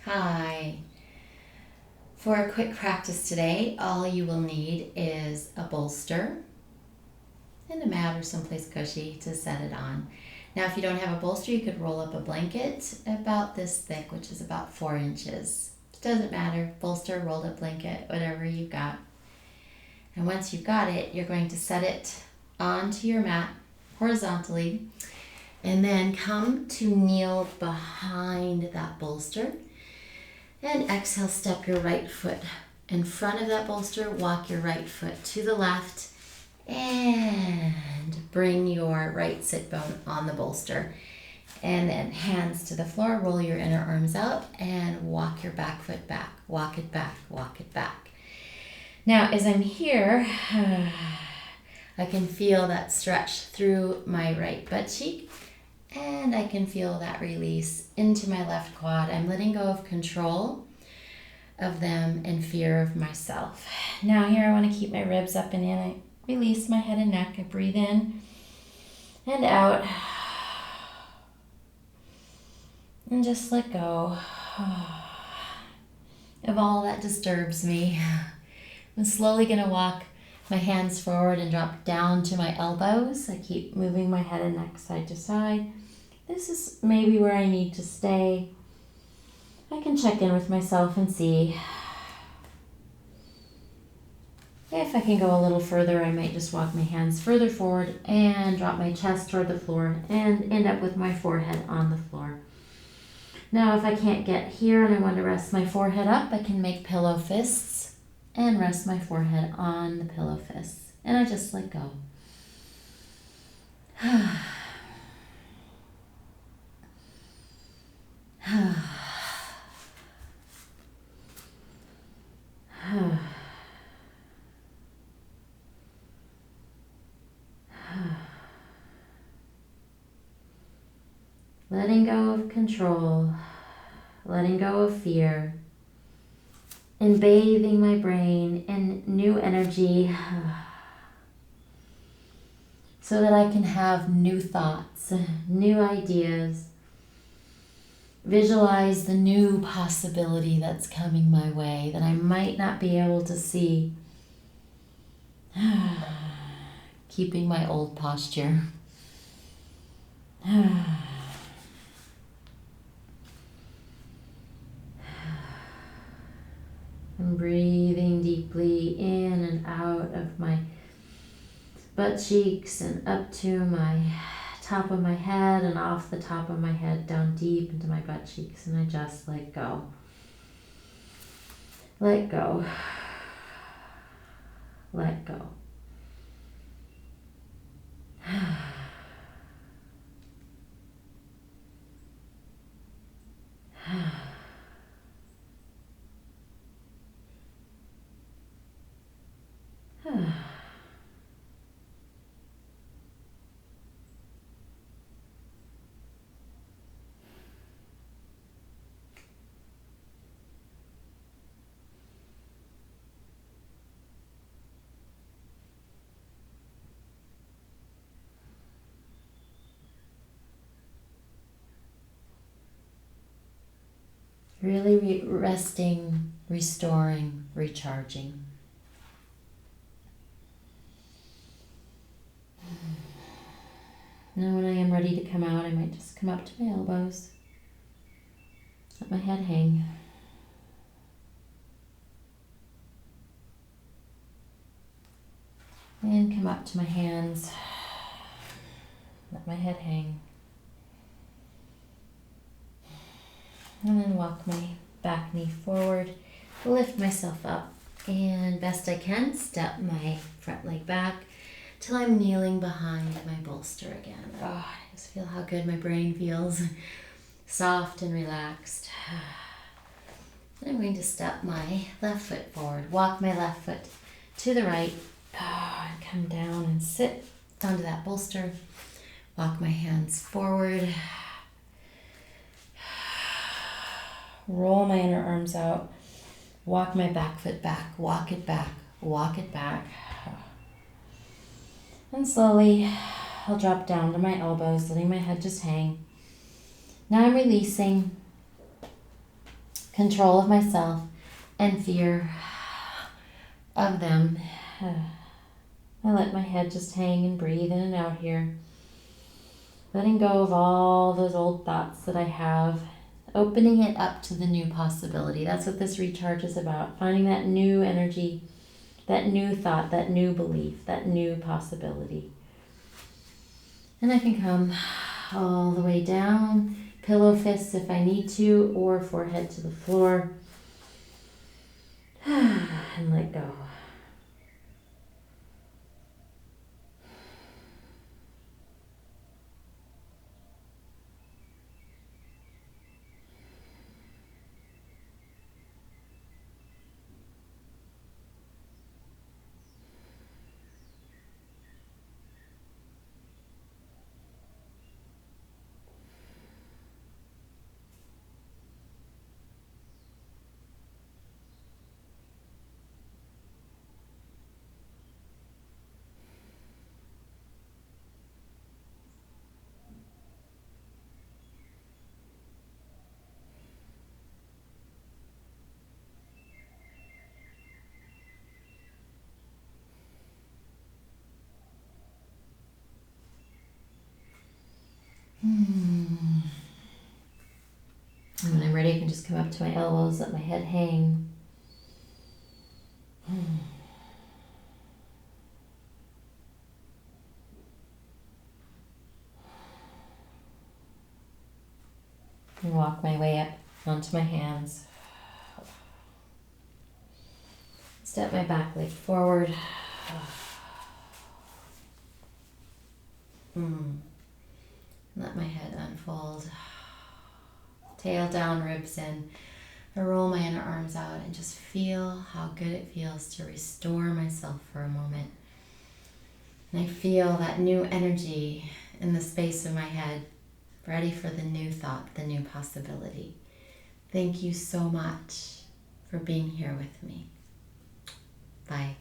Hi. For a quick practice today, all you will need is a bolster and a mat or someplace cushy to set it on. Now, if you don't have a bolster, you could roll up a blanket about this thick, which is about 4 inches. Doesn't matter, bolster, rolled up blanket, whatever you've got. And once you've got it, you're going to set it onto your mat horizontally and then come to kneel behind that bolster. And exhale, step your right foot in front of that bolster, walk your right foot to the left, and bring your right sit bone on the bolster. And then hands to the floor, roll your inner arms out, and walk your back foot back. Walk it back, walk it back. Now, as I'm here, I can feel that stretch through my right butt cheek, and I can feel that release into my left quad. I'm letting go of control of them and fear of myself. Now here I want to keep my ribs up and in. I release my head and neck. I breathe in and out. And just let go of all that disturbs me. I'm slowly going to walk my hands forward and drop down to my elbows. I keep moving my head and neck side to side. This is maybe where I need to stay. I can check in with myself and see if I can go a little further. I might just walk my hands further forward and drop my chest toward the floor and end up with my forehead on the floor. Now, if I can't get here and I want to rest my forehead up, I can make pillow fists and rest my forehead on the pillow fists. And I just let go. Letting go of control, letting go of fear, and bathing my brain in new energy so that I can have new thoughts, new ideas, visualize the new possibility that's coming my way that I might not be able to see. Keeping my old posture. I'm breathing deeply in and out of my butt cheeks and up to my top of my head and off the top of my head down deep into my butt cheeks, and I just let go. Let go. Let go. Really resting, restoring, recharging. Now when I am ready to come out, I might just come up to my elbows, let my head hang. And come up to my hands, let my head hang. And then walk my back knee forward, lift myself up, and best I can, step my front leg back till I'm kneeling behind my bolster again. Oh, I just feel how good my brain feels, soft and relaxed. And I'm going to step my left foot forward, walk my left foot to the right, and come down and sit onto that bolster. Walk my hands forward. Roll my inner arms out, walk my back foot back, walk it back, walk it back. And slowly I'll drop down to my elbows, letting my head just hang. Now I'm releasing control of myself and fear of them. I let my head just hang and breathe in and out here. Letting go of all those old thoughts that I have. Opening it up to the new possibility. That's what this recharge is about. Finding that new energy, that new thought, that new belief, that new possibility. And I can come all the way down, pillow fists if I need to, or forehead to the floor. And let go. And when I'm ready, I can just come up to my elbows, let my head hang. And walk my way up onto my hands. Step my back leg forward. Let my head unfold. Tail down, ribs in. I roll my inner arms out and just feel how good it feels to restore myself for a moment. And I feel that new energy in the space of my head, ready for the new thought, the new possibility. Thank you so much for being here with me. Bye.